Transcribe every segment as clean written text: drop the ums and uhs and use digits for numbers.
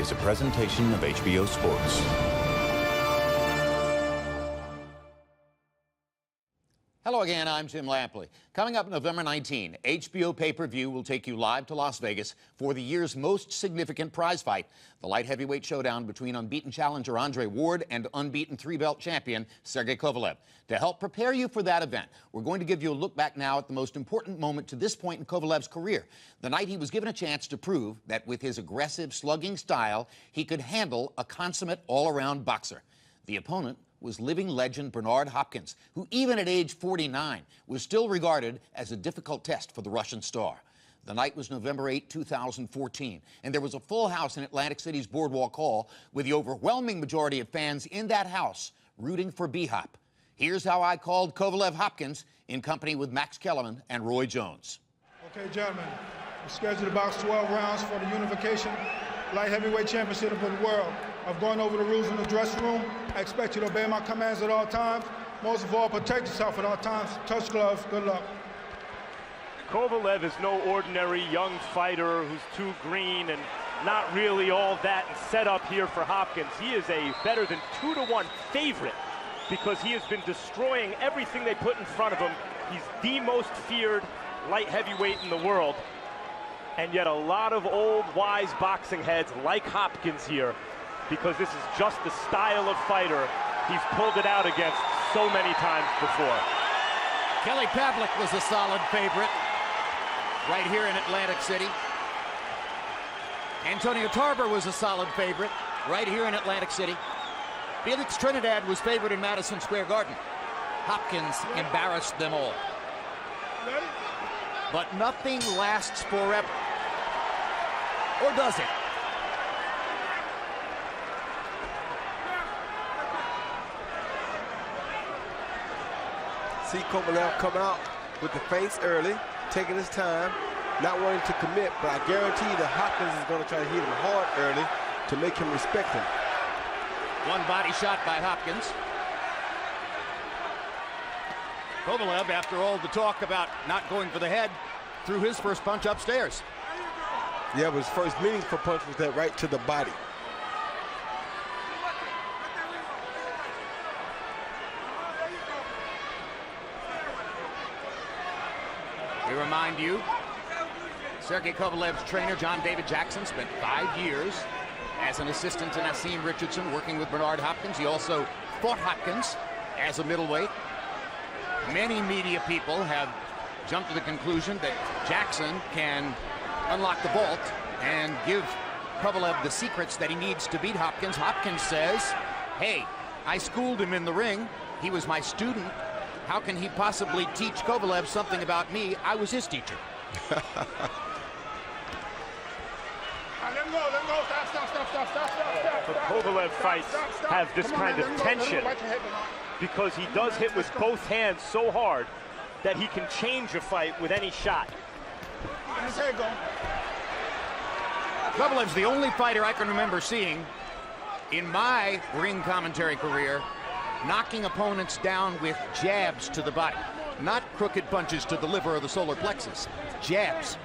is a presentation of HBO Sports. Hello again, I'm Jim Lampley. Coming up November 19, HBO pay-per-view will take you live to Las Vegas for the year's most significant prize fight, the light heavyweight showdown between unbeaten challenger Andre Ward and unbeaten three-belt champion Sergey Kovalev. To help prepare you for that event, we're going to give you a look back now at the most important moment to this point in Kovalev's career, the night he was given a chance to prove that with his aggressive slugging style, he could handle a consummate all-around boxer. The opponent was living legend Bernard Hopkins, who even at age 49 was still regarded as a difficult test for the Russian star. The night was November 8, 2014, and there was a full house in Atlantic City's Boardwalk Hall with the overwhelming majority of fans in that house rooting for B-Hop. Here's how I called Kovalev Hopkins in company with Max Kellerman and Roy Jones. Okay, gentlemen, we're scheduled to box 12 rounds for the unification light heavyweight championship of the world. I've gone over the rules in the dressing room. I expect you to obey my commands at all times. Most of all, protect yourself at all times. Touch gloves. Good luck. Kovalev is no ordinary young fighter who's too green and not really all that set up here for Hopkins. He is a better than 2-to-1 favorite because he has been destroying everything they put in front of him. He's the most feared light heavyweight in the world. And yet a lot of old, wise boxing heads like Hopkins here, because this is just the style of fighter he's pulled it out against so many times before. Kelly Pavlik was a solid favorite right here in Atlantic City. Antonio Tarver was a solid favorite right here in Atlantic City. Felix Trinidad was favored in Madison Square Garden. Hopkins embarrassed them all. But nothing lasts forever. Or does it? See Kovalev come out with the feints early, taking his time, not wanting to commit, but I guarantee that Hopkins is going to try to hit him hard early to make him respect him. One body shot by Hopkins. Kovalev, after all the talk about not going for the head, threw his first punch upstairs. Yeah, but his first meaningful punch was that right to the body. We remind you, Sergey Kovalev's trainer, John David Jackson, spent 5 years as an assistant to Nassim Richardson working with Bernard Hopkins. He also fought Hopkins as a middleweight. Many media people have jumped to the conclusion that Jackson can unlock the vault and give Kovalev the secrets that he needs to beat Hopkins. Hopkins says, hey, I schooled him in the ring. He was my student. How can he possibly teach Kovalev something about me? I was his teacher. Let him go. Stop. But Kovalev fights have this kind of tension because he does hit with both hands so hard that he can change a fight with any shot. His head go. Kovalev's the only fighter I can remember seeing in my ring commentary career knocking opponents down with jabs to the body. Not crooked punches to the liver or the solar plexus. Jabs.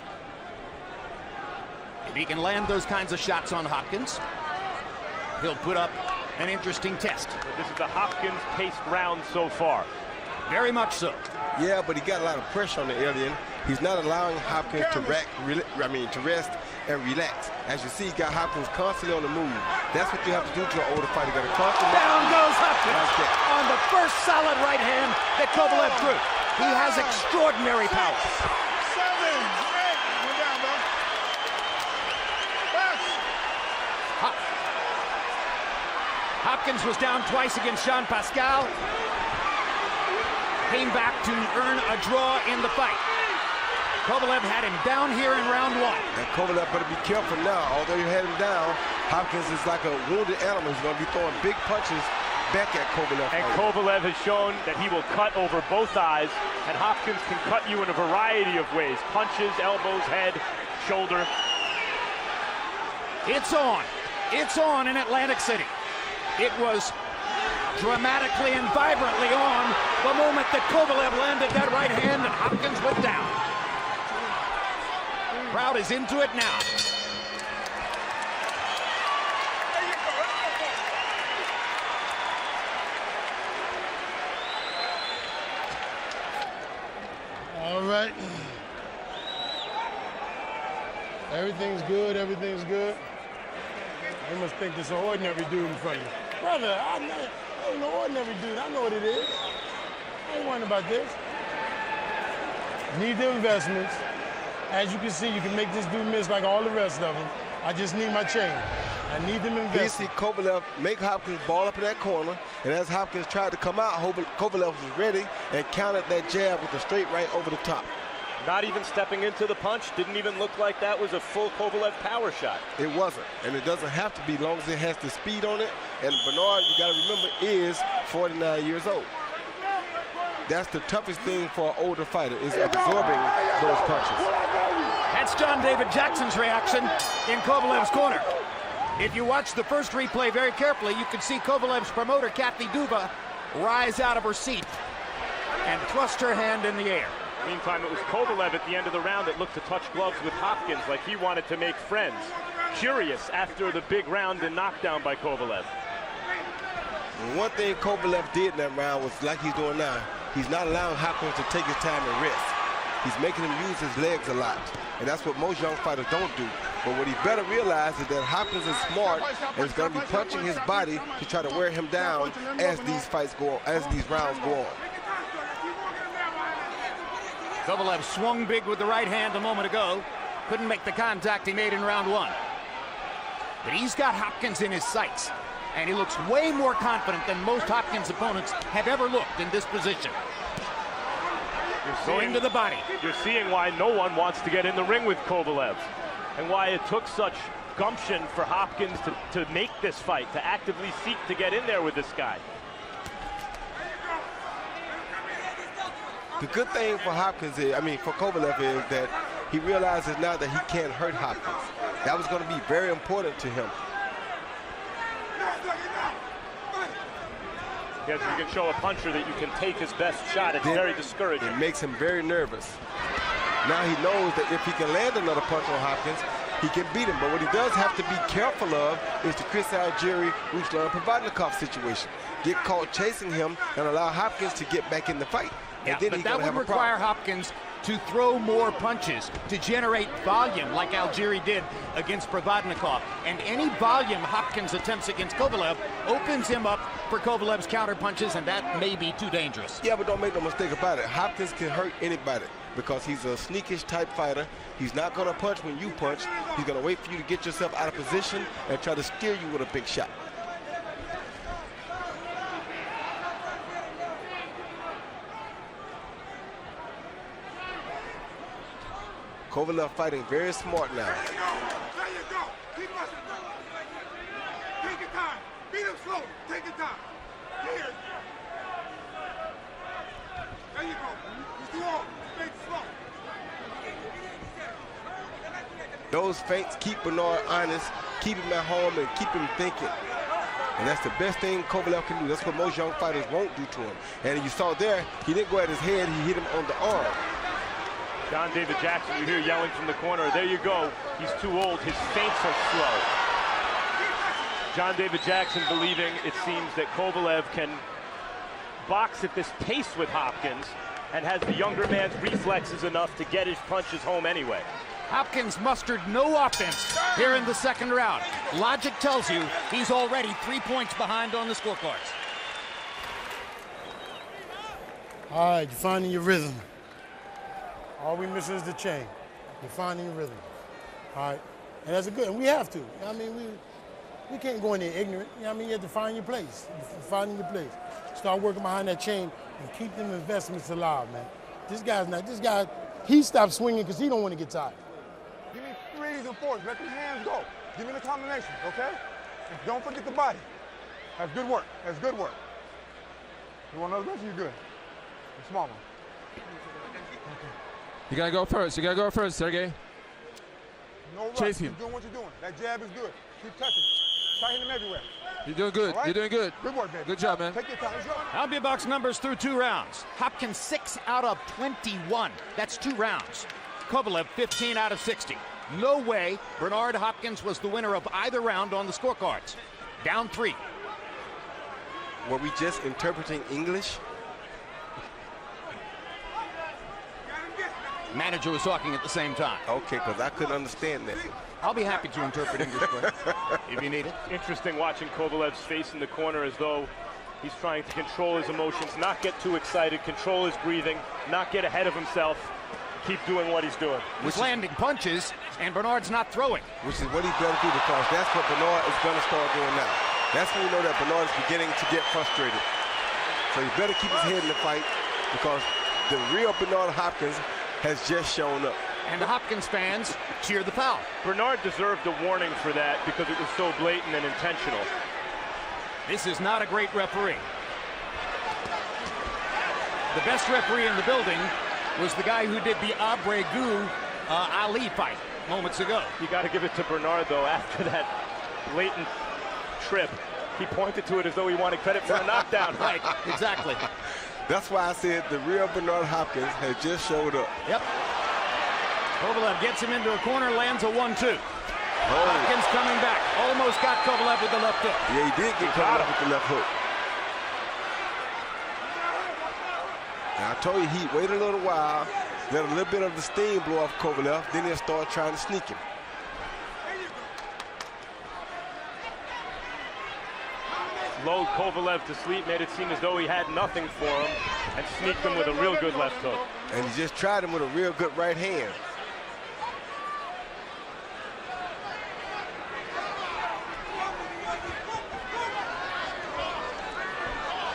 If he can land those kinds of shots on Hopkins, he'll put up an interesting test. This is the Hopkins-paced round so far. Very much so. Yeah, but he got a lot of pressure on the alien. He's not allowing Hopkins to rest and relax. As you see, he got Hopkins constantly on the move. That's what you have to do to an older fighter. You got to constantly. Down goes Hopkins on the first solid right hand that Kovalev threw. He has extraordinary power. 7, 8. One down, bro. Hopkins was down twice against Jean Pascal. Came back to earn a draw in the fight. Kovalev had him down here in round 1. And Kovalev better be careful now. Although you had him down, Hopkins is like a wounded animal. He's going to be throwing big punches back at Kovalev. And Kovalev has shown that he will cut over both eyes, and Hopkins can cut you in a variety of ways. Punches, elbows, head, shoulder. It's on. It's on in Atlantic City. It was dramatically and vibrantly on the moment that Kovalev landed that right hand and Hopkins went down. Crowd is into it now. everything's good, everything's good. They must think this is an ordinary dude in front of you. Brother, I ain't no ordinary dude. I know what it is. I ain't worrying about this. Need the investments. As you can see, you can make this dude miss like all the rest of them. I just need my chain. I need them investments. You see Kovalev make Hopkins ball up in that corner, and as Hopkins tried to come out, Kovalev was ready and countered that jab with a straight right over the top. Not even stepping into the punch. Didn't even look like that was a full Kovalev power shot. It wasn't, and it doesn't have to be, long as it has the speed on it. And Bernard, you got to remember, is 49 years old. That's the toughest thing for an older fighter, is absorbing those punches. That's John David Jackson's reaction in Kovalev's corner. If you watch the first replay very carefully, you can see Kovalev's promoter, Kathy Duva, rise out of her seat and thrust her hand in the air. Meantime, it was Kovalev at the end of the round that looked to touch gloves with Hopkins like he wanted to make friends. Curious after the big round and knockdown by Kovalev. One thing Kovalev did in that round was like he's doing now. He's not allowing Hopkins to take his time and rest. He's making him use his legs a lot. And that's what most young fighters don't do. But what he better realize is that Hopkins is smart and is going to be punching his body to try to wear him down as these fights go on, as these rounds go on. Kovalev swung big with the right hand a moment ago. Couldn't make the contact he made in round one. But he's got Hopkins in his sights. And he looks way more confident than most Hopkins opponents have ever looked in this position. Going to the body. You're seeing why no one wants to get in the ring with Kovalev. And why it took such gumption for Hopkins to make this fight, to actively seek to get in there with this guy. The good thing for Hopkins is, for Kovalev is that he realizes now that he can't hurt Hopkins. That was going to be very important to him. Yes, you can show a puncher that you can take his best shot. It's very discouraging. It makes him very nervous. Now he knows that if he can land another punch on Hopkins, he can beat him. But what he does have to be careful of is the Chris Algieri, Ruslan Provodnikov situation. Get caught chasing him and allow Hopkins to get back in the fight. Yeah, but that would require Hopkins to throw more punches, to generate volume like Algieri did against Provodnikov. And any volume Hopkins attempts against Kovalev opens him up for Kovalev's counter punches, and that may be too dangerous. Yeah, but don't make no mistake about it. Hopkins can hurt anybody because he's a sneakish type fighter. He's not going to punch when you punch. He's going to wait for you to get yourself out of position and try to steer you with a big shot. Kovalev fighting very smart now. There you go. Keep pushing. Take your time. Beat him slow. Take your time. Here. There you go. He's too old. Make it slow. Those feints keep Bernard honest, keep him at home, and keep him thinking. And that's the best thing Kovalev can do. That's what most young fighters won't do to him. And you saw there, he didn't go at his head, he hit him on the arm. John David Jackson, you hear yelling from the corner, there you go, he's too old, his feints are slow. John David Jackson believing, it seems, that Kovalev can box at this pace with Hopkins and has the younger man's reflexes enough to get his punches home anyway. Hopkins mustered no offense here in the second round. Logic tells you he's already 3 points behind on the scorecards. All right, you're finding your rhythm. All we missing is the chain. You're finding your rhythm. All right, and that's a good, and we have to. We can't go in there ignorant. You have to find your place. You're finding your place. Start working behind that chain and keep them investments alive, man. This guy, he stopped swinging because he don't want to get tired. Give me threes and fours. Let the hands go. Give me the combination, okay? And don't forget the body. That's good work. That's good work. You want another bench? You're good. The small one. You gotta go first. You gotta go first, Sergey. No rush. Chase him. Keep doing what you're doing. That jab is good. Keep touching. Try hitting him everywhere. You're doing good. Right? You're doing good. Good work, baby. Good job, man. Take your time. Let's go. Albia box numbers through 2 rounds. Hopkins 6 out of 21. That's 2 rounds. Kovalev 15 out of 60. No way Bernard Hopkins was the winner of either round on the scorecards. Down 3. Were we just interpreting English? Manager was talking at the same time. Okay, because I couldn't understand that. I'll be happy to interpret English for you if you need it. Interesting watching Kovalev's face in the corner as though he's trying to control his emotions, not get too excited, control his breathing, not get ahead of himself, keep doing what he's doing. He's landing punches, and Bernard's not throwing. Which is what he better do, because that's what Bernard is going to start doing now. That's when you know that Bernard is beginning to get frustrated. So he better keep his head in the fight, because the real Bernard Hopkins has just shown up. And the Hopkins fans cheer the foul. Bernard deserved a warning for that because it was so blatant and intentional. This is not a great referee. The best referee in the building was the guy who did the Abregu Ali fight moments ago. You got to give it to Bernard, though, after that blatant trip. He pointed to it as though he wanted credit for a knockdown. Right, exactly. That's why I said the real Bernard Hopkins has just showed up. Yep. Kovalev gets him into a corner, lands a 1-2. Hopkins coming back. Almost got Kovalev with the left hook. Yeah, he did get Kovalev with the left hook. And I told you, he waited a little while, let a little bit of the steam blow off Kovalev, then he'll start trying to sneak him. Lulled Kovalev to sleep, made it seem as though he had nothing for him, and sneaked him with a real good left hook. And he just tried him with a real good right hand.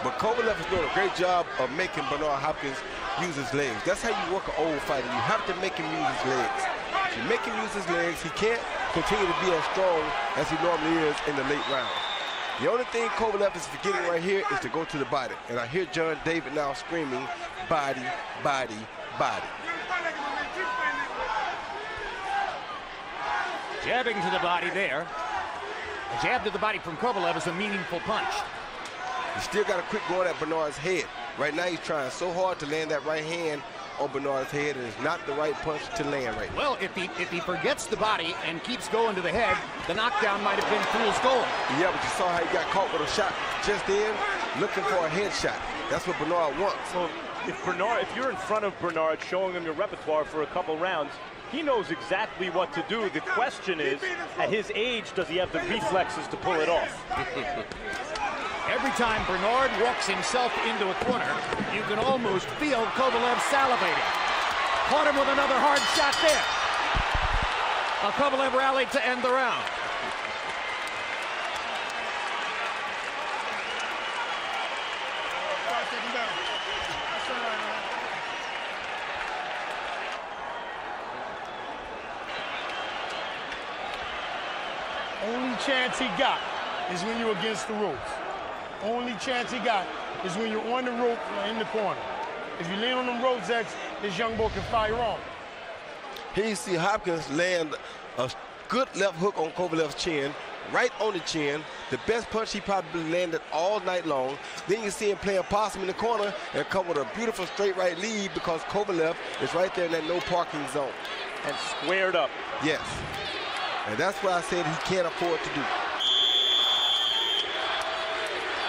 But Kovalev is doing a great job of making Bernard Hopkins use his legs. That's how you work an old fighter. You have to make him use his legs. If you make him use his legs, he can't continue to be as strong as he normally is in the late round. The only thing Kovalev is forgetting right here is to go to the body. And I hear John David now screaming, body, body, body. Jabbing to the body there. A jab to the body from Kovalev is a meaningful punch. He still got a quick going at Bernard's head. Right now he's trying so hard to land that right hand on Bernard's head, and it's not the right punch to land right now. Well, if he forgets the body and keeps going to the head, the knockdown might have been fool's gold. Yeah, but you saw how he got caught with a shot just then, looking for a headshot. That's what Bernard wants. So if you're in front of Bernard, showing him your repertoire for a couple rounds, he knows exactly what to do. The question is, at his age, does he have the reflexes to pull it off? Every time Bernard walks himself into a corner, you can almost feel Kovalev salivating. Caught him with another hard shot there. Kovalev rallied to end the round. Only chance he got is when you're against the ropes. Only chance he got is when you're on the rope or in the corner. If you lean on them ropes, X, this young boy can fire on. Here you see Hopkins land a good left hook on Kovalev's chin, right on the chin. The best punch he probably landed all night long. Then you see him playing possum in the corner and come with a beautiful straight right lead because Kovalev is right there in that no parking zone. And squared up. Yes. And that's what I said he can't afford to do.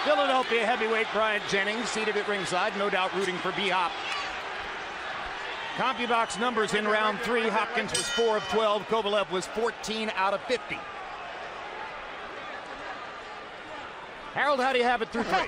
Philadelphia heavyweight Bryant Jennings seated at ringside, no doubt rooting for B-Hop. CompuBox numbers in round 3. Hopkins was 4 of 12. Kovalev was 14 out of 50. Harold, how do you have it through 3?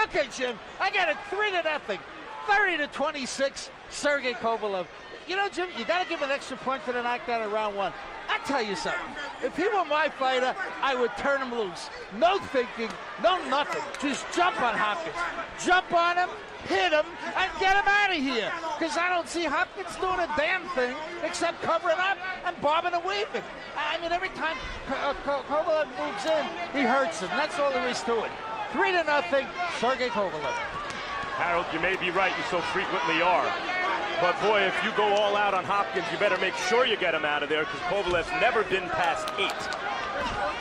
Okay, Jim, I got it 3-0, 30-26, Sergey Kovalev. You know, Jim, you got to give an extra point for the knockdown in round 1. I tell you something. If he were my fighter, I would turn him loose. No thinking, no nothing. Just jump on Hopkins. Jump on him, hit him, and get him out of here. Because I don't see Hopkins doing a damn thing except covering up and bobbing and weaving. I mean, every time Kovalev moves in, he hurts him. That's all there is to it. 3-0, Sergey Kovalev. Harold, you may be right, you so frequently are. But boy, if you go all out on Hopkins, you better make sure you get him out of there because Kovalev's never been past 8.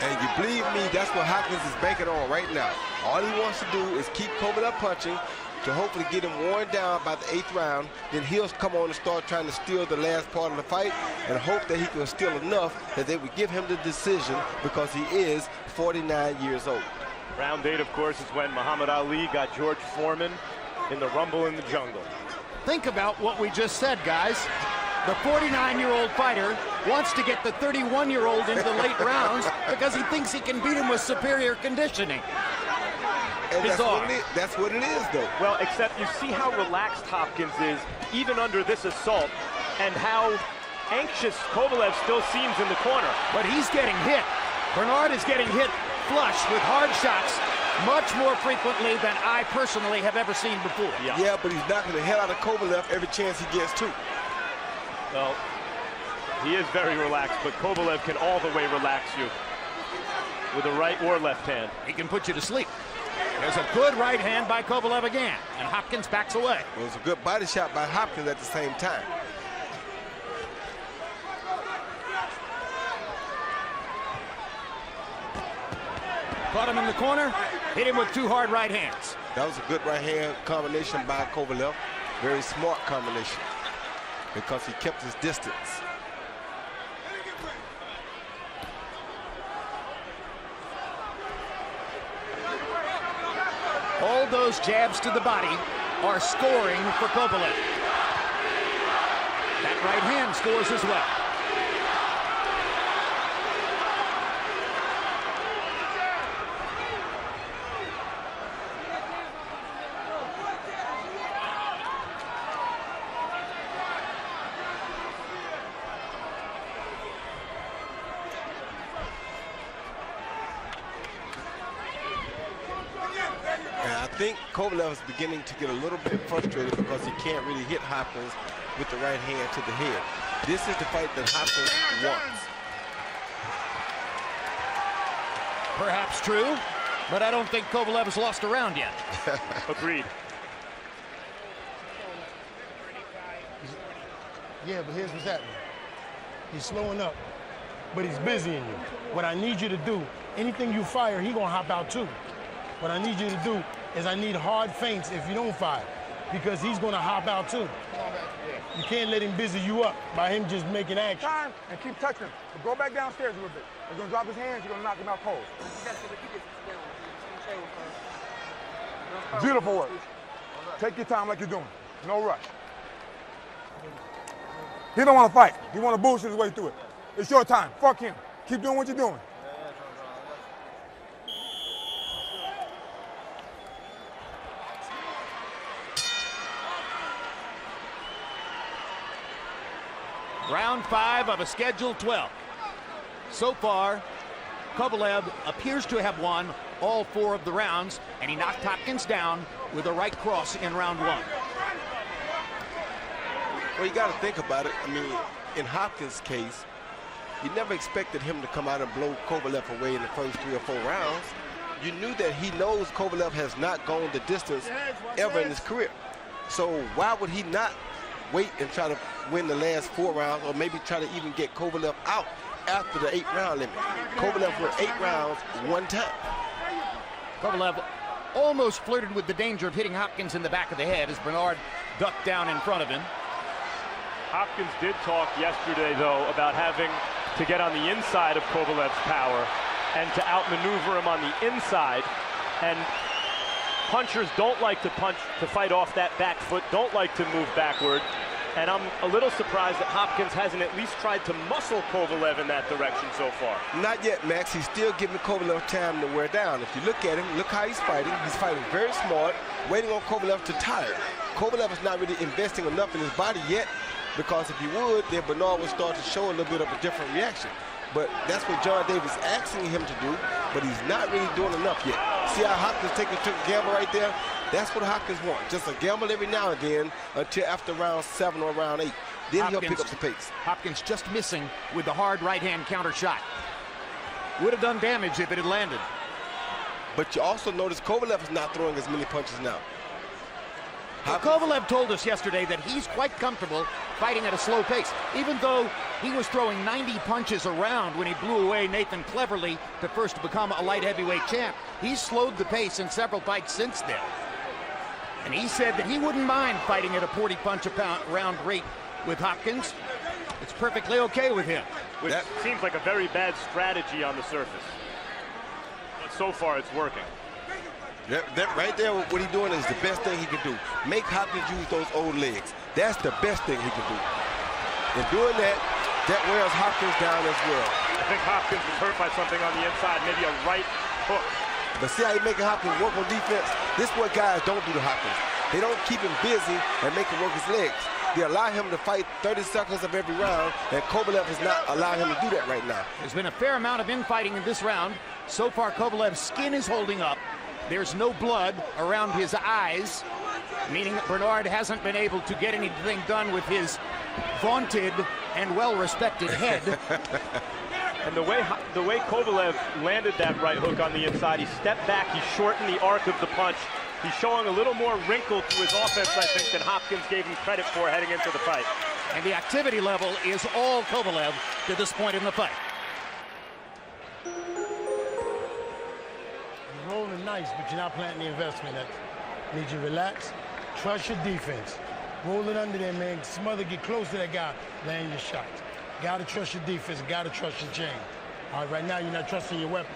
And you believe me, that's what Hopkins is banking on right now. All he wants to do is keep Kovalev punching to hopefully get him worn down by the 8th round. Then he'll come on and start trying to steal the last part of the fight and hope that he can steal enough that they would give him the decision because he is 49 years old. Round 8, of course, is when Muhammad Ali got George Foreman in the Rumble in the Jungle. Think about what we just said, guys. The 49-year-old fighter wants to get the 31-year-old into the late rounds because he thinks he can beat him with superior conditioning. And that's what it is, though. Well, except you see how relaxed Hopkins is, even under this assault, and how anxious Kovalev still seems in the corner. But he's getting hit. Bernard is getting hit flush with hard shots much more frequently than I personally have ever seen before. Yeah, but he's knocking the hell out of Kovalev every chance he gets to. Well, he is very relaxed, but Kovalev can all the way relax you with a right or left hand. He can put you to sleep. There's a good right hand by Kovalev again, and Hopkins backs away. Well, it was a good body shot by Hopkins at the same time. Caught him in the corner, hit him with two hard right hands. That was a good right hand combination by Kovalev. Very smart combination because he kept his distance. All those jabs to the body are scoring for Kovalev. That right hand scores as well. I think Kovalev is beginning to get a little bit frustrated because he can't really hit Hopkins with the right hand to the head. This is the fight that Hopkins wants. Perhaps true, but I don't think Kovalev has lost a round yet. Agreed. Yeah, but here's what's happening. He's slowing up, but he's busying you. What I need you to do, anything you fire, he gonna hop out too. What I need you to do is I need hard feints if you don't fire, because he's gonna hop out too. You can't let him busy you up by him just making action. Time and keep touching him. But go back downstairs a little bit. He's gonna drop his hands, you're gonna knock him out cold. Beautiful work. Take your time like you're doing. No rush. He don't want to fight. He want to bullshit his way through it. It's your time. Fuck him. Keep doing what you're doing. Round 5 of a scheduled 12. So far, Kovalev appears to have won all 4 of the rounds, and he knocked Hopkins down with a right cross in round 1. Well, you got to think about it. I mean, in Hopkins' case, you never expected him to come out and blow Kovalev away in the first 3 or 4 rounds. You knew that he knows Kovalev has not gone the distance ever in his career. So why would he not wait and try to win the last 4 rounds, or maybe try to even get Kovalev out after the 8-round limit? Kovalev went 8 rounds 1 time. Kovalev almost flirted with the danger of hitting Hopkins in the back of the head as Bernard ducked down in front of him. Hopkins did talk yesterday, though, about having to get on the inside of Kovalev's power and to outmaneuver him on the inside. And punchers don't like to punch, to fight off that back foot, don't like to move backward. And I'm a little surprised that Hopkins hasn't at least tried to muscle Kovalev in that direction so far. Not yet, Max. He's still giving Kovalev time to wear down. If you look at him, look how he's fighting. He's fighting very smart, waiting on Kovalev to tire. Kovalev is not really investing enough in his body yet, because if he would, then Bernard would start to show a little bit of a different reaction. But that's what John Davis is asking him to do, but he's not really doing enough yet. See how Hopkins took a gamble right there? That's what Hopkins wants, just a gamble every now and then until after round 7 or round 8. Then he'll pick up the pace. Hopkins just missing with the hard right-hand counter shot. Would have done damage if it had landed. But you also notice Kovalev is not throwing as many punches now. Well, Kovalev told us yesterday that he's quite comfortable fighting at a slow pace, even though he was throwing 90 punches around when he blew away Nathan Cleverly to first become a light heavyweight champ. He's slowed the pace in several fights since then. And he said that he wouldn't mind fighting at a 40 punch a round rate with Hopkins. It's perfectly okay with him. Which seems like a very bad strategy on the surface. But so far it's working. That right there, what he's doing is the best thing he can do. Make Hopkins use those old legs. That's the best thing he can do. In doing that, that wears Hopkins down as well. I think Hopkins was hurt by something on the inside, maybe a right hook. But see how you making Hopkins work on defense? This is what guys don't do to Hopkins. They don't keep him busy and make him work his legs. They allow him to fight 30 seconds of every round, and Kovalev is not allowing him to do that right now. There's been a fair amount of infighting in this round. So far, Kovalev's skin is holding up. There's no blood around his eyes, meaning that Bernard hasn't been able to get anything done with his vaunted and well-respected head. And the way Kovalev landed that right hook on the inside, he stepped back, he shortened the arc of the punch. He's showing a little more wrinkle to his offense, I think, than Hopkins gave him credit for heading into the fight. And the activity level is all Kovalev to this point in the fight. You're rolling nice, but you're not planting the investment. That needs you to relax. Trust your defense. Roll it under there, man. Smother, get close to that guy. Land your shots. Gotta trust your defense. Gotta trust your chain. All right, right now you're not trusting your weapon.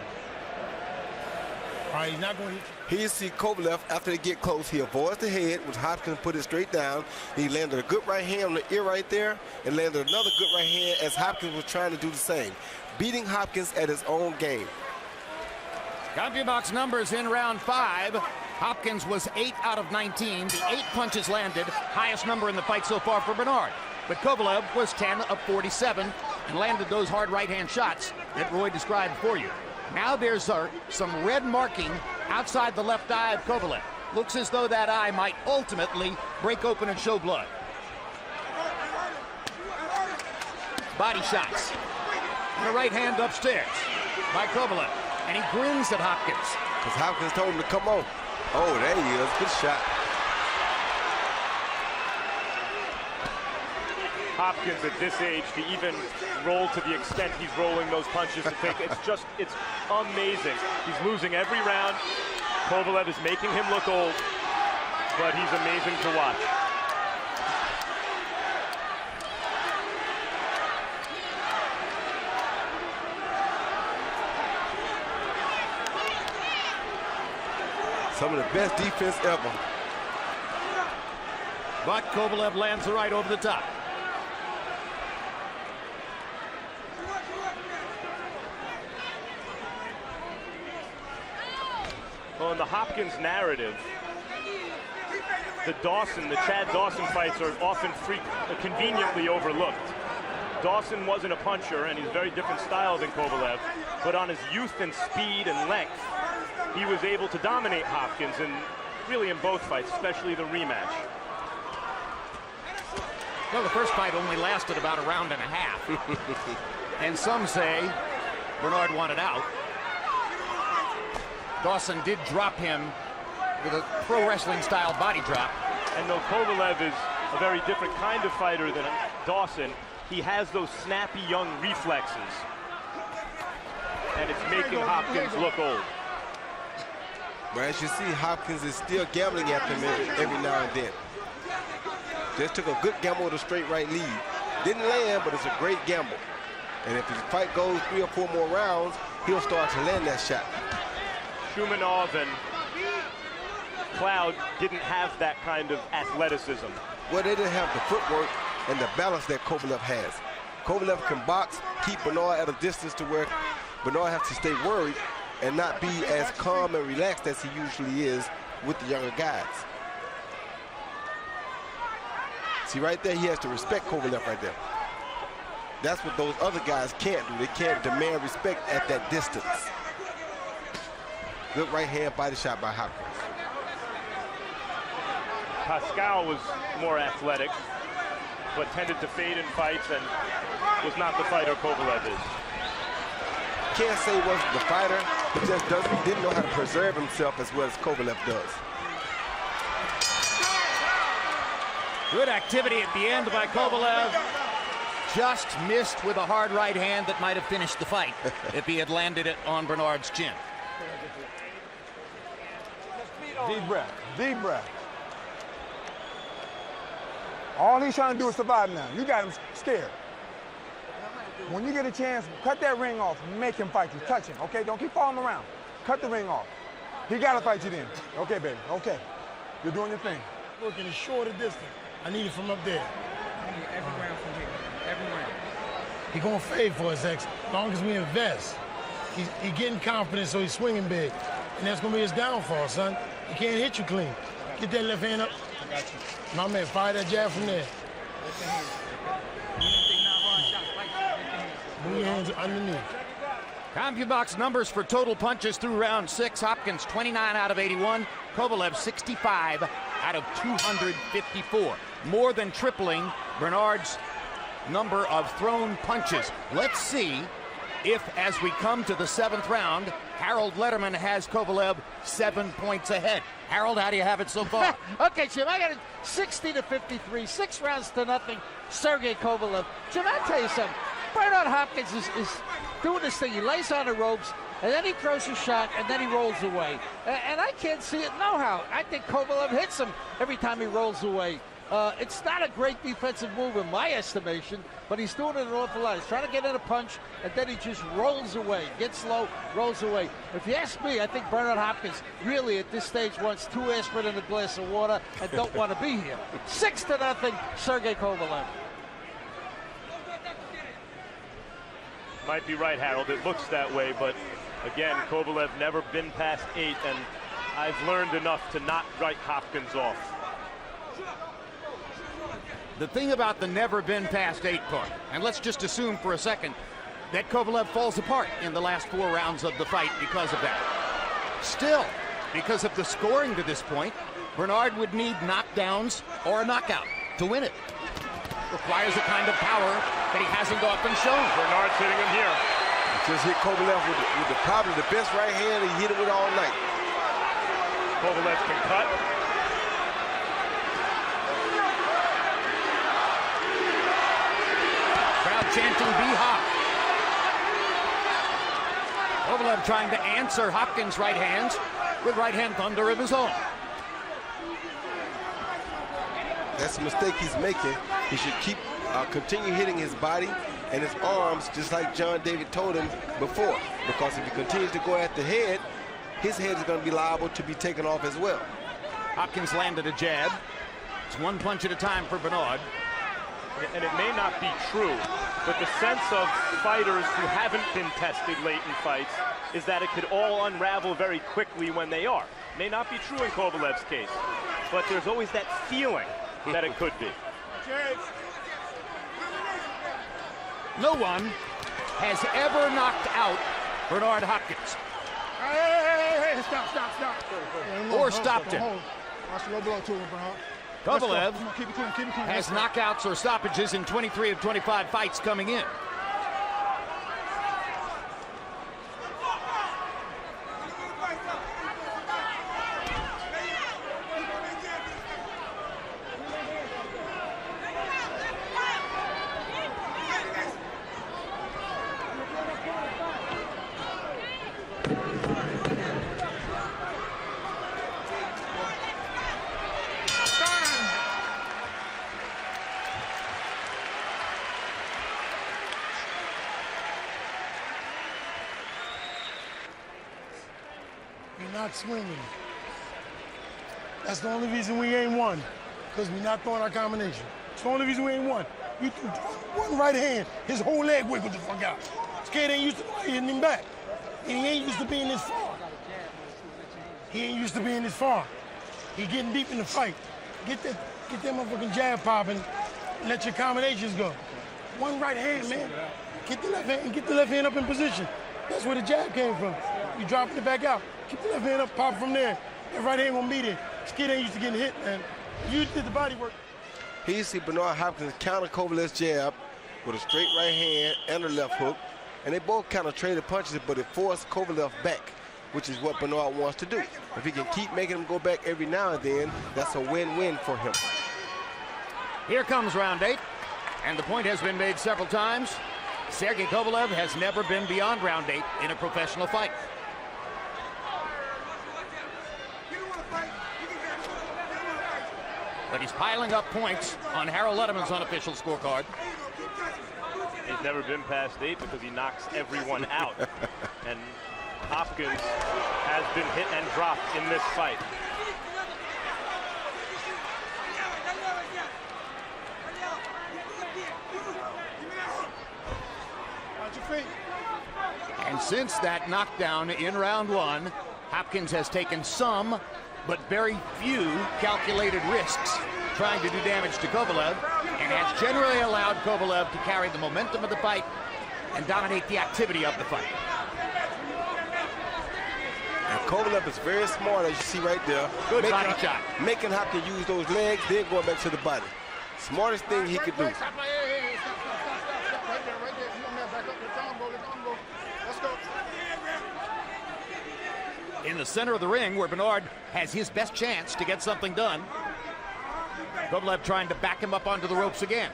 All right, he's not going to hit you. Here you see Kovalev, after they get close, he avoids the head, which Hopkins put it straight down. He landed a good right hand on the ear right there, and landed another good right hand as Hopkins was trying to do the same. Beating Hopkins at his own game. CompuBox numbers in round 5. Hopkins was 8 out of 19. The 8 punches landed, highest number in the fight so far for Bernard. But Kovalev was 10 of 47 and landed those hard right-hand shots that Roy described for you. Now there's some red marking outside the left eye of Kovalev. Looks as though that eye might ultimately break open and show blood. Body shots. And a right hand upstairs by Kovalev. And he grins at Hopkins. Because Hopkins told him to come on. Oh, there he is. Good shot. Hopkins at this age to even roll to the extent he's rolling those punches to take, it's amazing. He's losing every round. Kovalev is making him look old, but he's amazing to watch. Some of the best defense ever. But Kovalev lands the right over the top. Well, in the Hopkins narrative, the Chad Dawson fights are often conveniently overlooked. Dawson wasn't a puncher, and he's a very different style than Kovalev, but on his youth and speed and length, he was able to dominate Hopkins, and really in both fights, especially the rematch. Well, the first fight only lasted about a round and a half. And some say Bernard wanted out. Dawson did drop him with a pro wrestling style body drop. And though Kovalev is a very different kind of fighter than Dawson, he has those snappy young reflexes. And it's making Hopkins look old. But as you see, Hopkins is still gambling after him every now and then. Just took a good gamble with a straight right lead. Didn't land, but it's a great gamble. And if the fight goes 3 or 4 more rounds, he'll start to land that shot. Shumanov and Cloud didn't have that kind of athleticism. Well, they didn't have the footwork and the balance that Kovalev has. Kovalev can box, keep Bernard at a distance to where Bernard has to stay worried and not be as calm and relaxed as he usually is with the younger guys. See, right there, he has to respect Kovalev right there. That's what those other guys can't do. They can't demand respect at that distance. Good right hand body shot by Hopkins. Pascal was more athletic, but tended to fade in fights and was not the fighter Kovalev is. Can't say he wasn't the fighter. He just didn't know how to preserve himself as well as Kovalev does. Good activity at the end by Kovalev. Just missed with a hard right hand that might have finished the fight if he had landed it on Bernard's chin. Deep breath, deep breath. All he's trying to do is survive now. You got him scared. When you get a chance, cut that ring off. Make him fight you. Touch him, okay? Don't keep following around. Cut the ring off. He got to fight you then. Okay, baby, okay. You're doing your thing. Working a shorter distance. I need it from up there. I need every round from here. every round. He gonna fade for us, X, as long as we invest. He getting confident, so he's swinging big. And that's gonna be his downfall, son. He can't hit you clean. Get that left hand up. I got you. My man, fire that jab from there. Move your hands underneath. CompuBox numbers for total punches through round 6. Hopkins 29 out of 81. Kovalev 65 out of 254. More than tripling Bernard's number of thrown punches. Let's see if, as we come to the 7th round, Harold Letterman has Kovalev 7 points ahead. Harold, how do you have it so far? Okay, Jim, I got it 60-53, 6 rounds to nothing. Sergey Kovalev. Jim, I'll tell you something. Bernard Hopkins is doing this thing. He lays on the ropes, and then he throws a shot, and then he rolls away. And I can't see it no how. I think Kovalev hits him every time he rolls away. It's not a great defensive move in my estimation, but he's doing it an awful lot. He's trying to get in a punch, and then he just rolls away. Gets low, rolls away. If you ask me, I think Bernard Hopkins really at this stage wants 2 aspirin in a glass of water and don't want to be here. 6-0, Sergey Kovalev. Might be right, Harold. It looks that way, but again, Kovalev never been past 8, and I've learned enough to not write Hopkins off. The thing about the never been past 8 part, and let's just assume for a second that Kovalev falls apart in the last 4 rounds of the fight because of that. Still, because of the scoring to this point, Bernard would need knockdowns or a knockout to win it. Requires a kind of power that he hasn't often shown. Bernard's hitting him here. Just hit Kovalev with probably the best right hand he hit it with all night. Kovalev can cut. Crowd chanting, "Be Hop." Kovalev trying to answer Hopkins' right hands with right hand thunder of his own. That's a mistake he's making. He should continue hitting his body and his arms, just like John David told him before. Because if he continues to go at the head, his head is going to be liable to be taken off as well. Hopkins landed a jab. It's 1 punch at a time for Bernard. And it may not be true, but the sense of fighters who haven't been tested late in fights is that it could all unravel very quickly when they are. May not be true in Kovalev's case, but there's always that feeling that it could be. No one has ever knocked out Bernard Hopkins. Hey, stop. Or stopped him. Watch the low blow to him, Bernard. Kovalev Come on, keep it clean. has knockouts or stoppages in 23 of 25 fights coming in. Not swinging. That's the only reason we ain't won, because we're not throwing our combination. It's the only reason we ain't won. You threw one right hand, his whole leg wiggled the fuck out. This kid ain't used to hitting him back. And he ain't used to being this far. He getting deep in the fight. Get that motherfucking jab popping, let your combinations go. One right hand, man. Get the left hand and get the left hand up in position. That's where the jab came from. You dropping it back out. Keep the left hand up, pop from there. That right hand won't be there. This kid ain't used to getting hit, man. You did the body work. Here you see Bernard Hopkins counter Kovalev's jab with a straight right hand and a left hook. And they both kind of traded punches, but it forced Kovalev back, which is what Bernard wants to do. If he can keep making him go back every now and then, that's a win-win for him. Here comes round 8, and the point has been made several times. Sergey Kovalev has never been beyond round 8 in a professional fight. But he's piling up points on Harold Letterman's unofficial scorecard. He's never been past 8 because he knocks everyone out. And Hopkins has been hit and dropped in this fight. And since that knockdown in round 1, Hopkins has taken some, but very few calculated risks trying to do damage to Kovalev, and has generally allowed Kovalev to carry the momentum of the fight and dominate the activity of the fight. And Kovalev is very smart, as you see right there. Good body shot. Making Hopkins use those legs, then going back to the body. Smartest thing he could do. In the center of the ring, where Bernard has his best chance to get something done. Kovalev trying to back him up onto the ropes again.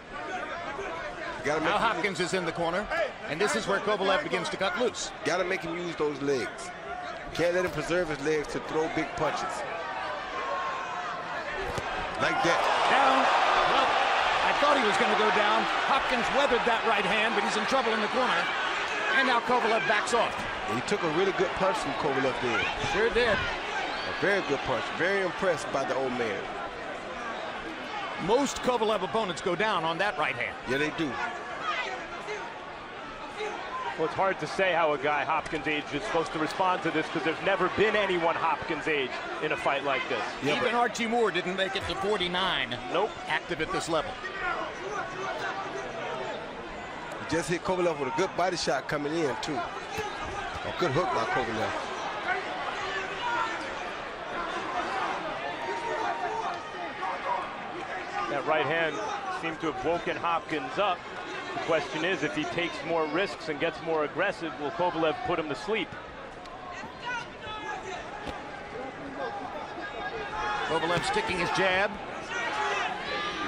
Now Hopkins is in the corner, and this is where Kovalev begins to cut loose. Got to make him use those legs. Can't let him preserve his legs to throw big punches. Like that. Down. Well, I thought he was going to go down. Hopkins weathered that right hand, but he's in trouble in the corner. And now Kovalev backs off. He took a really good punch from Kovalev there. Sure did. A very good punch. Very impressed by the old man. Most Kovalev opponents go down on that right hand. Yeah, they do. Well, it's hard to say how a guy Hopkins' age is supposed to respond to this, because there's never been anyone Hopkins' age in a fight like this. Yeah, even Archie Moore didn't make it to 49. Nope. Active at this level. He just hit Kovalev with a good body shot coming in, too. A good hook by Kovalev. That right hand seemed to have woken Hopkins up. The question is, if he takes more risks and gets more aggressive, will Kovalev put him to sleep? Kovalev sticking his jab.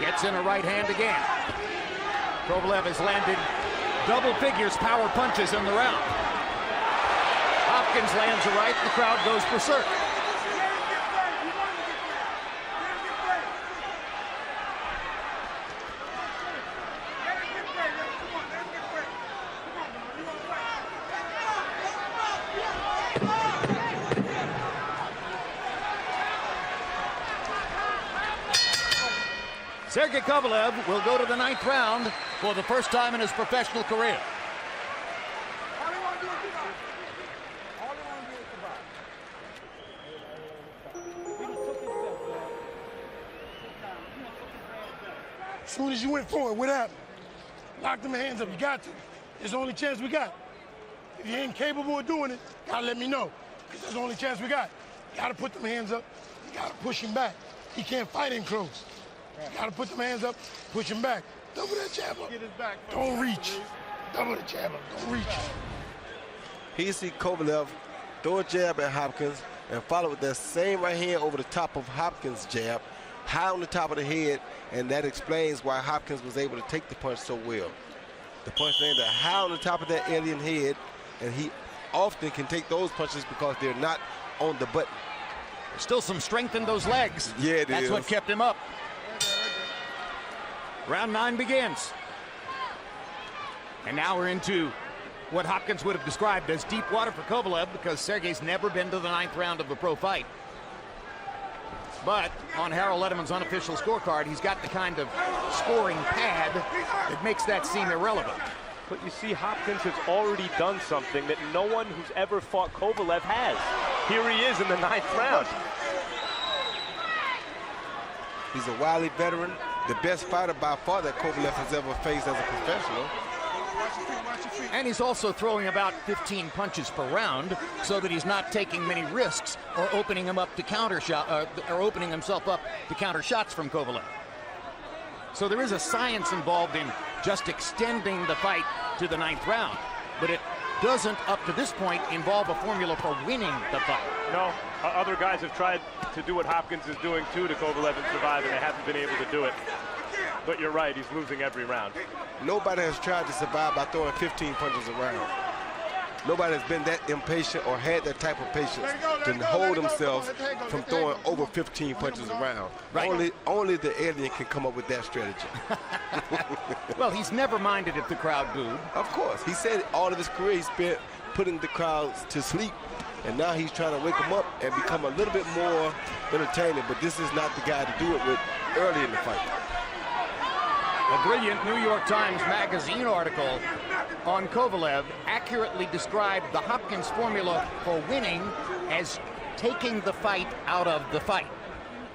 Gets in a right hand again. Kovalev has landed double figures power punches in the round. Hopkins lands a right, the crowd goes berserk. Sergey Kovalev will go to the 9th round for the first time in his professional career. As soon as you went forward, what happened? Lock them hands up, you got to. It's the only chance we got. If you ain't capable of doing it, gotta let me know, because that's the only chance we got. You gotta put them hands up, you gotta push him back. He can't fight in close. You gotta put them hands up, push him back. Double that jab up. Get his back. Don't reach. Double the jab up, don't reach. Here you see Kovalev throw a jab at Hopkins and follow with that same right hand over the top of Hopkins' jab, high on the top of the head, and that explains why Hopkins was able to take the punch so well. The punch landed high on the top of that alien head, and he often can take those punches because they're not on the button. Still some strength in those legs. Yeah, it is. That's what kept him up. Round 9 begins. And now we're into what Hopkins would have described as deep water for Kovalev, because Sergey's never been to the 9th round of a pro fight. But on Harold Letterman's unofficial scorecard, he's got the kind of scoring pad that makes that seem irrelevant. But you see, Hopkins has already done something that no one who's ever fought Kovalev has. Here he is in the 9th round. He's a wily veteran, the best fighter by far that Kovalev has ever faced as a professional. And he's also throwing about 15 punches per round, so that he's not taking many risks or opening him up to counter shot, or opening himself up to counter shots from Kovalev. So there is a science involved in just extending the fight to the 9th round, but it doesn't, up to this point, involve a formula for winning the fight. No, other guys have tried to do what Hopkins is doing too to Kovalev and survive, and they haven't been able to do it. But you're right, he's losing every round. Nobody has tried to survive by throwing 15 punches around. Nobody has been that impatient or had that type of patience to hold themselves from throwing over 15 punches around. Right. Only the alien can come up with that strategy. Well, he's never minded if the crowd booed. Of course. He said all of his career he spent putting the crowds to sleep, and now he's trying to wake them up and become a little bit more entertaining, but this is not the guy to do it with early in the fight. A brilliant New York Times Magazine article on Kovalev accurately described the Hopkins formula for winning as taking the fight out of the fight.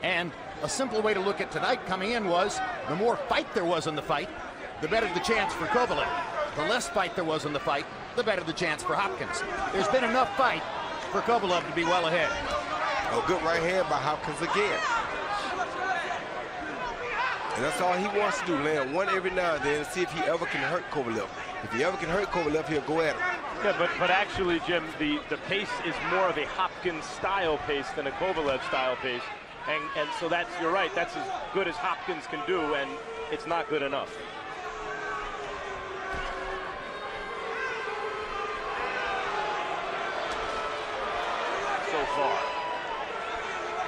And a simple way to look at tonight coming in was the more fight there was in the fight, the better the chance for Kovalev. The less fight there was in the fight, the better the chance for Hopkins. There's been enough fight for Kovalev to be well ahead. A good right hand by Hopkins again. And that's all he wants to do, land one every now and then and see if he ever can hurt Kovalev. If he ever can hurt Kovalev, he'll go at him. Yeah, but actually, Jim, the pace is more of a Hopkins-style pace than a Kovalev-style pace. And so that's, you're right, that's as good as Hopkins can do, and it's not good enough. So far.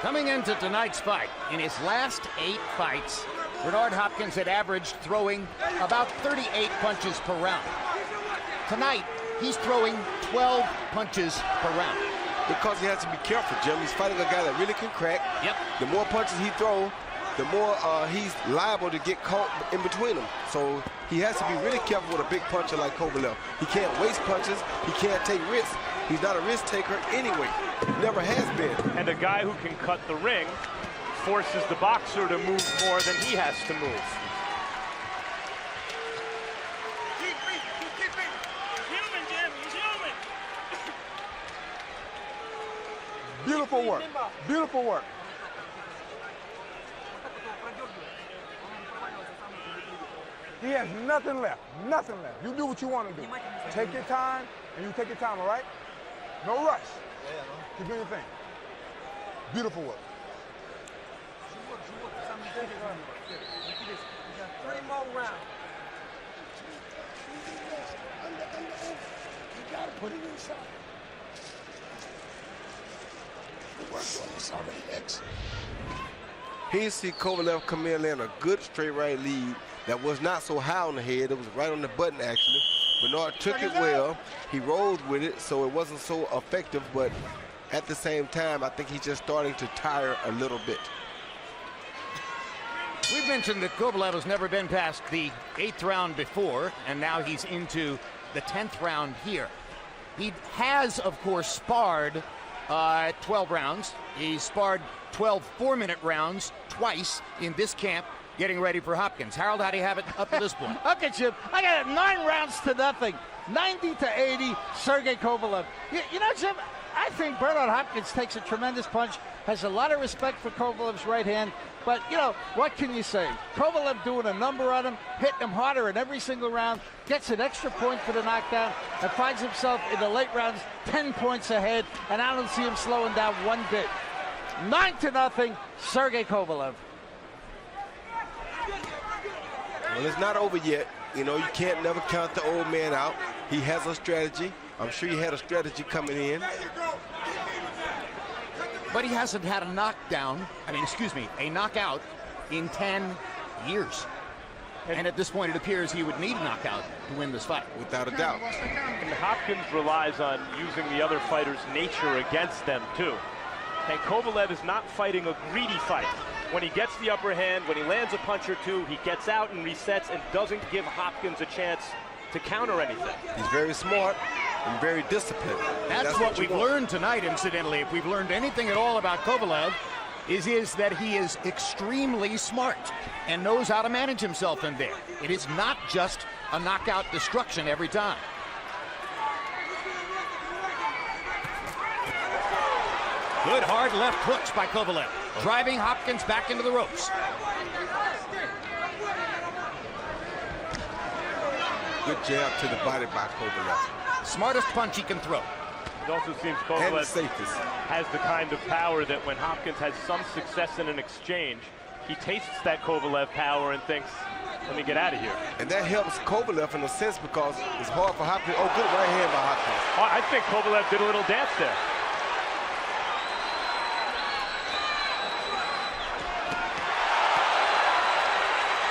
Coming into tonight's fight, in his last 8 fights, Bernard Hopkins had averaged throwing about 38 punches per round. Tonight, he's throwing 12 punches per round. Because he has to be careful, Jim. He's fighting a guy that really can crack. Yep. The more punches he throws, the more he's liable to get caught in between them. So he has to be really careful with a big puncher like Kovalev. He can't waste punches. He can't take risks. He's not a risk taker anyway. Never has been. And a guy who can cut the ring forces the boxer to move more than he has to move. Beautiful work. Beautiful work. He has nothing left. Nothing left. You do what you want to do. Take your time, and you take your time, all right? No rush. Keep doing your thing. Beautiful work. 3 more rounds. You gotta put it inside. He see Kovalev come in and a good straight right lead that was not so high on the head. It was right on the button, actually. Bernard took it well. He rolled with it, so it wasn't so effective, but at the same time, I think he's just starting to tire a little bit. We've mentioned that Kovalev has never been past the 8th round before, and now he's into the 10th round here. He has, of course, sparred 12 rounds. He sparred 12 4-minute rounds twice in this camp, getting ready for Hopkins. Harold, how do you have it up to this point? Okay, Jim, I got it 9 rounds to nothing. 90-80, Sergey Kovalev. You know, Jim, I think Bernard Hopkins takes a tremendous punch, has a lot of respect for Kovalev's right hand, but, you know, what can you say? Kovalev doing a number on him, hitting him harder in every single round, gets an extra point for the knockdown, and finds himself in the late rounds 10 points ahead, and I don't see him slowing down one bit. 9-0, Sergey Kovalev. Well, it's not over yet. You know, you can't never count the old man out. He has a strategy. I'm sure he had a strategy coming in. But he hasn't had a knockdown, a knockout in 10 years. And at this point, it appears he would need a knockout to win this fight. Without a doubt. And Hopkins relies on using the other fighter's nature against them, too. And Kovalev is not fighting a greedy fight. When he gets the upper hand, when he lands a punch or two, he gets out and resets and doesn't give Hopkins a chance to counter anything. He's very smart and very disciplined. That's what we've learned tonight, incidentally. If we've learned anything at all about Kovalev, is that he is extremely smart and knows how to manage himself in there. It is not just a knockout destruction every time. Good hard left hooks by Kovalev, driving Hopkins back into the ropes. Good jab to the body by Kovalev. Smartest punch he can throw. It also seems Kovalev has the kind of power that when Hopkins has some success in an exchange, he tastes that Kovalev power and thinks, let me get out of here. And that helps Kovalev in a sense because it's hard for Hopkins. Oh, good right hand by Hopkins. Oh, I think Kovalev did a little dance there.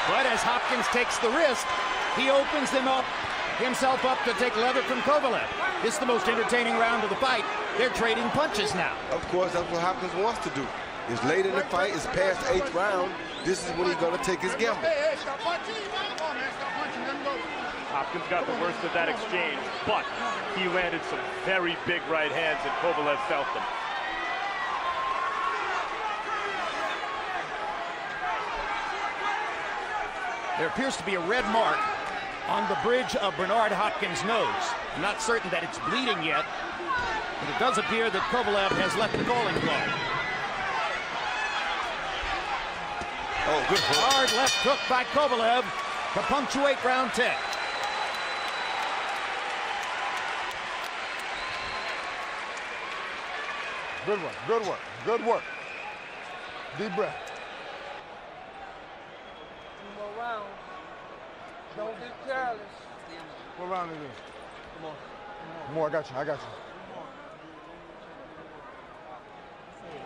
But as Hopkins takes the wrist, he opens himself up to take leather from Kovalev. This is the most entertaining round of the fight. They're trading punches now. Of course, that's what Hopkins wants to do. It's late in the fight. It's past the 8th round. This is when he's going to take his gamble. Hopkins got the worst of that exchange, but he landed some very big right hands, and Kovalev felt them. There appears to be a red mark on the bridge of Bernard Hopkins' nose. I'm not certain that it's bleeding yet, but it does appear that Kovalev has left the bowling club. Oh, good hook. Hard left hook by Kovalev to punctuate round 10. Good work, good work, good work. Deep breath. 2 more rounds. Don't be careless. What round is this? Come on. More, I got you, I got you.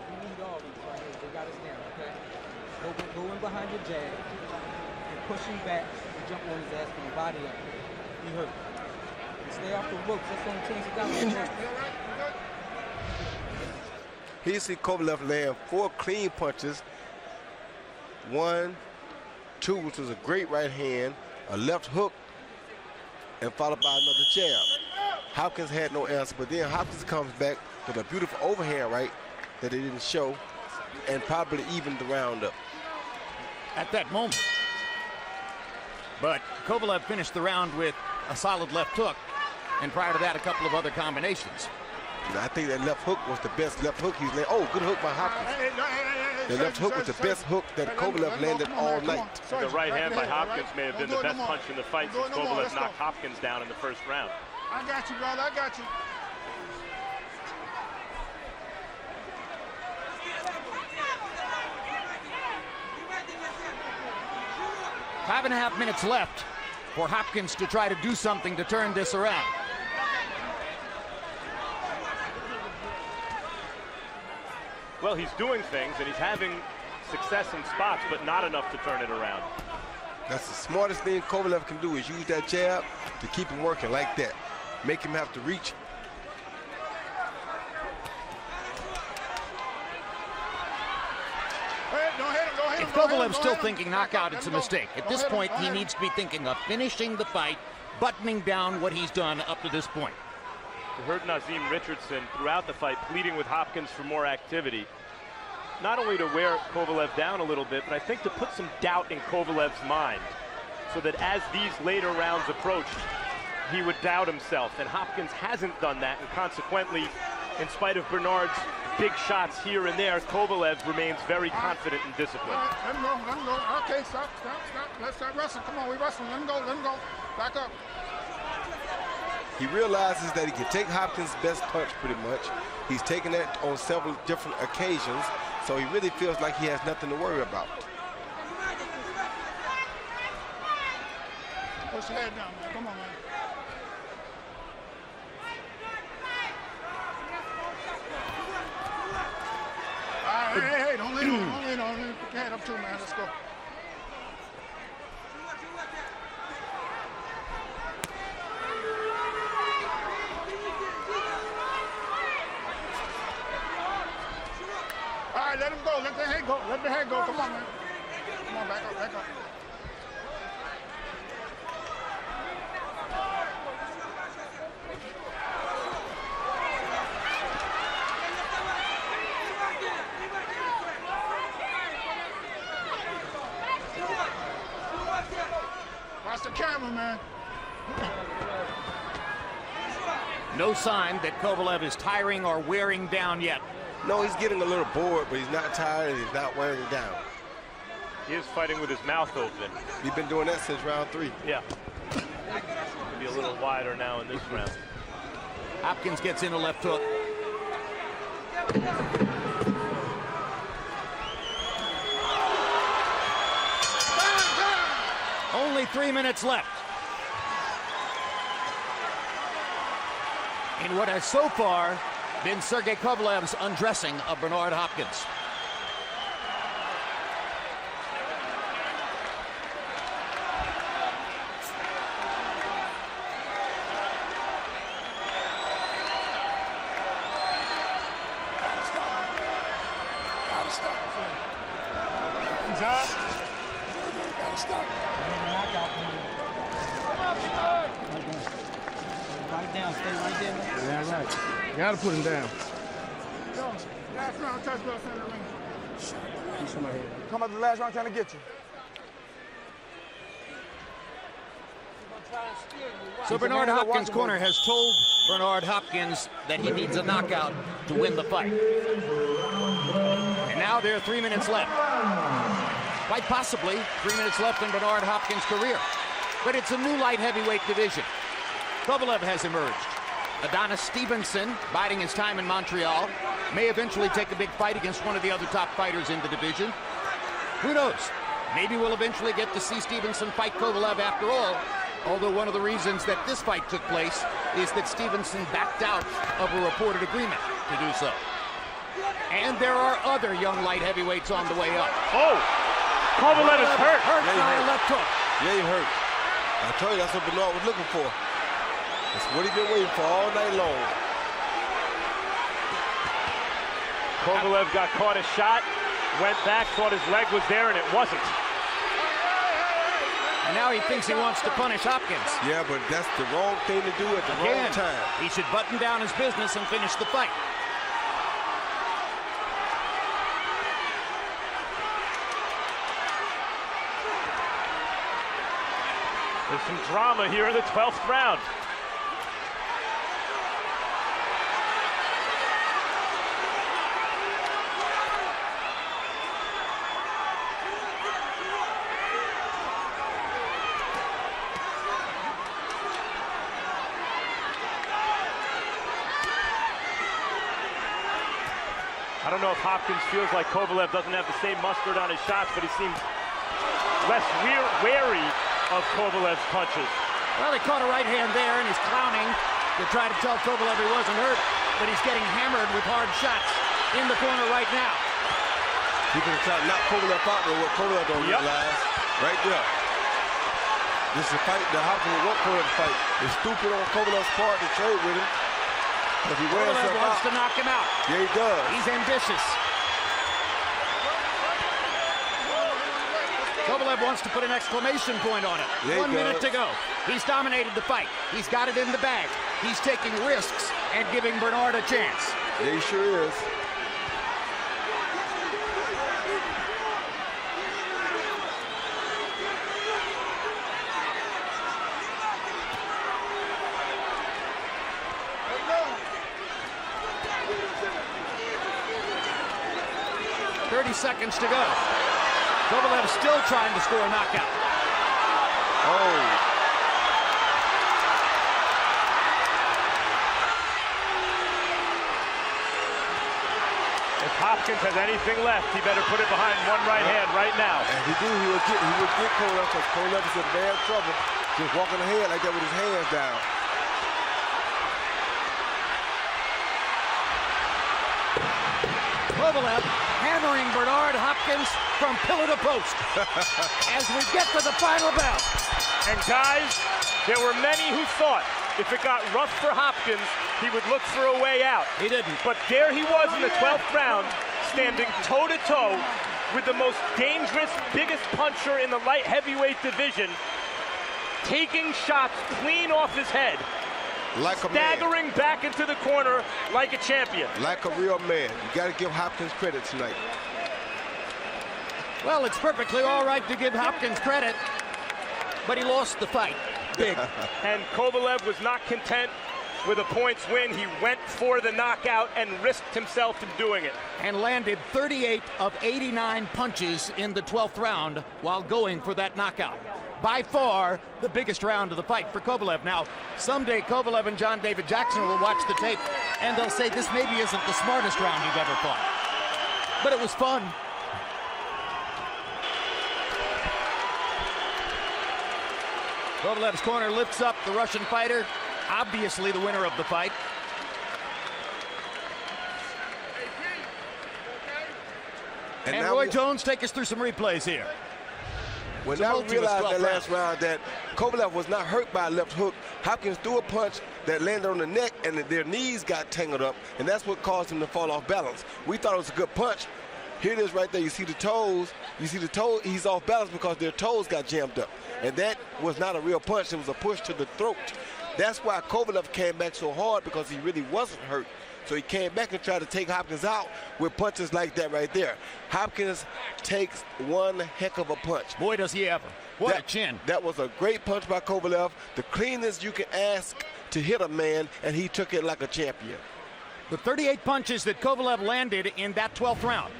We need all these right here. They got us down, okay? Go in behind your jab and push him back and jump on his ass from the body up. He hurt. And stay off the ropes. That's the only chance he got with him. Here you see Kovalev land 4 clean punches. 1, 2, which was a great right hand, a left hook, and followed by another jab. Hopkins had no answer, but then Hopkins comes back with a beautiful overhand right that he didn't show, and probably evened the round up. At that moment. But Kovalev finished the round with a solid left hook, and prior to that, a couple of other combinations. I think that left hook was the best left hook he's landed. Oh, good hook by Hopkins. The left hook was the best hook that Kovalev landed all night. The right hand by Hopkins may have been the best punch in the fight since Kovalev knocked Hopkins down in the first round. I got you, brother. I got you. Five and a half minutes left for Hopkins to try to do something to turn this around. Well, he's doing things, and he's having success in spots, but not enough to turn it around. That's the smartest thing Kovalev can do, is use that jab to keep him working like that. Make him have to reach. If Kovalev's still thinking knockout, it's a mistake. At this point, he needs to be thinking of finishing the fight, buttoning down what he's done up to this point. We heard Nazim Richardson throughout the fight pleading with Hopkins for more activity. Not only to wear Kovalev down a little bit, but I think to put some doubt in Kovalev's mind, so that as these later rounds approached, he would doubt himself. And Hopkins hasn't done that, and consequently, in spite of Bernard's big shots here and there, Kovalev remains very confident and disciplined. Let him go, let him go. Okay, stop. Let's start wrestling. Come on, we wrestling. Let him go. Back up. He realizes that he can take Hopkins' best punch pretty much. He's taken that on several different occasions, so he really feels like he has nothing to worry about. Push your head down, man. Come on, man. All right, hey, don't lean on. Put your head up too, man. Let's go. All right, let him go. Let the head go. Let the head go. Come on, man. Come on, back up. Watch the camera, man. No sign that Kovalev is tiring or wearing down yet. No, he's getting a little bored, but he's not tired and he's not wearing down. He is fighting with his mouth open. He's been doing that since round 3. Yeah. Maybe a little wider now in this round. Hopkins gets in a left hook. Only 3 minutes left in what has so far been Sergey Kovalev's undressing of Bernard Hopkins. Right down, stay right there. Yeah, right. You gotta put him down. Last round, touch ball center ring. He's from my head. Come out the last round trying to get you. So Bernard Hopkins' corner has told Bernard Hopkins that he needs a knockout to win the fight. And now there are 3 minutes left. Quite possibly 3 minutes left in Bernard Hopkins' career. But it's a new light heavyweight division. Kovalev has emerged. Adonis Stevenson, biding his time in Montreal, may eventually take a big fight against one of the other top fighters in the division. Who knows? Maybe we'll eventually get to see Stevenson fight Kovalev after all. Although one of the reasons that this fight took place is that Stevenson backed out of a reported agreement to do so. And there are other young light heavyweights on the way up. Oh! Kovalev is hurt. Hurt by a left hook. Yeah, he hurt. I told you that's what Bernard was looking for. That's what he's been waiting for all night long. Kovalev got caught a shot, went back, thought his leg was there, and it wasn't. And now he thinks he wants to punish Hopkins. Yeah, but that's the wrong thing to do at the wrong time. He should button down his business and finish the fight. There's some drama here in the 12th round. I don't know if Hopkins feels like Kovalev doesn't have the same mustard on his shots, but he seems less wary of Kovalev's punches. Well, he caught a right hand there, and he's clowning to try to tell Kovalev he wasn't hurt, but he's getting hammered with hard shots in the corner right now. He's going to try to knock Kovalev out with what Kovalev don't realize. Right there. This is a fight that Hopkins won't Kovalev to fight. It's stupid on Kovalev's part to trade with him. If he wears Kovalev wants to knock him out. Yeah, he does. He's ambitious. Kovalev wants to put an exclamation point on it. Yeah, 1 minute to go. He's dominated the fight. He's got it in the bag. He's taking risks and giving Bernard a chance. Yeah, he sure is. Seconds to go. Kovalev still trying to score a knockout. Oh. If Hopkins has anything left, he better put it behind one right hand right now. And he would get Kovalev, because Kovalev is in bad trouble just walking ahead like that with his hands down. Kovalev hammering Bernard Hopkins from pillar to post as we get to the final bell. And guys, there were many who thought if it got rough for Hopkins, he would look for a way out. He didn't. But there he was in the 12th round, standing toe-to-toe with the most dangerous, biggest puncher in the light heavyweight division, taking shots clean off his head. Like a staggering man. Back into the corner like a champion. Like a real man. You got to give Hopkins credit tonight. Well, it's perfectly all right to give Hopkins credit, but he lost the fight. Big. And Kovalev was not content with a points win. He went for the knockout and risked himself in doing it. And landed 38 of 89 punches in the 12th round while going for that knockout. By far, the biggest round of the fight for Kovalev. Now, someday Kovalev and John David Jackson will watch the tape, and they'll say this maybe isn't the smartest round you've ever fought. But it was fun. Kovalev's corner lifts up the Russian fighter, obviously the winner of the fight. And Roy Jones, take us through some replays here. Well, now we realized that last round that Kovalev was not hurt by a left hook. Hopkins threw a punch that landed on the neck, and their knees got tangled up, and that's what caused him to fall off balance. We thought it was a good punch, Here it is right there. You see the toes. You see the toe. He's off balance because their toes got jammed up. And that was not a real punch. It was a push to the throat. That's why Kovalev came back so hard, because he really wasn't hurt. So he came back and tried to take Hopkins out with punches like that right there. Hopkins takes one heck of a punch. Boy, does he ever. What a chin. That was a great punch by Kovalev. The cleanest you can ask to hit a man, and he took it like a champion. The 38 punches that Kovalev landed in that 12th round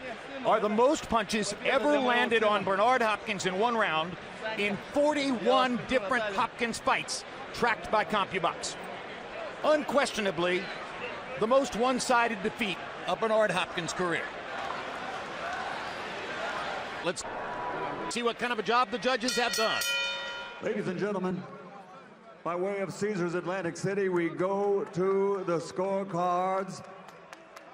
are the most punches ever landed on Bernard Hopkins in one round in 41 different Hopkins fights tracked by CompuBox. Unquestionably, the most one-sided defeat of Bernard Hopkins' career. Let's see what kind of a job the judges have done. Ladies and gentlemen, by way of Caesars Atlantic City, we go to the scorecards.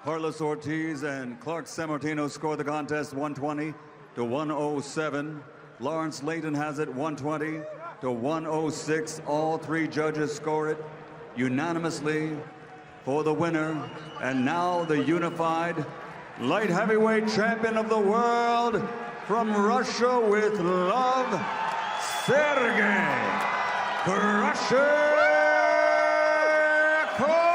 Carlos Ortiz and Clark Sammartino score the contest 120 to 107. Lawrence Layton has it 120 to 106. All three judges score it unanimously for the winner. And now the unified light heavyweight champion of the world from Russia with love, Sergey Crusher Kovalev.